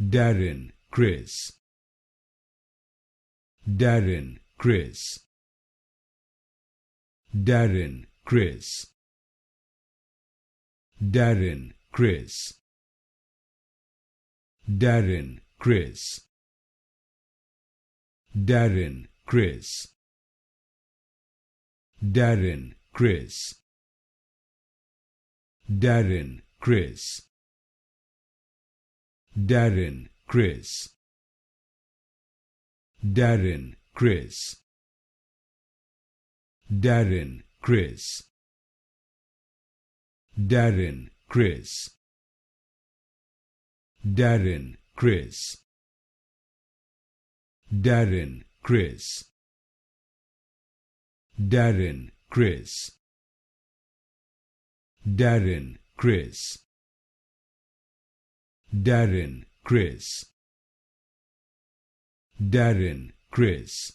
Darren Criss, Darren Criss, Darren Criss, Darren Criss, Darren Criss, Darren Criss, Darren Criss, Darren Criss, Darren Criss, Darren Criss, Darren Criss, Darren Criss, Darren Criss, Darren Criss, Darren Criss, Darren Criss, Darren Criss, Darren Criss,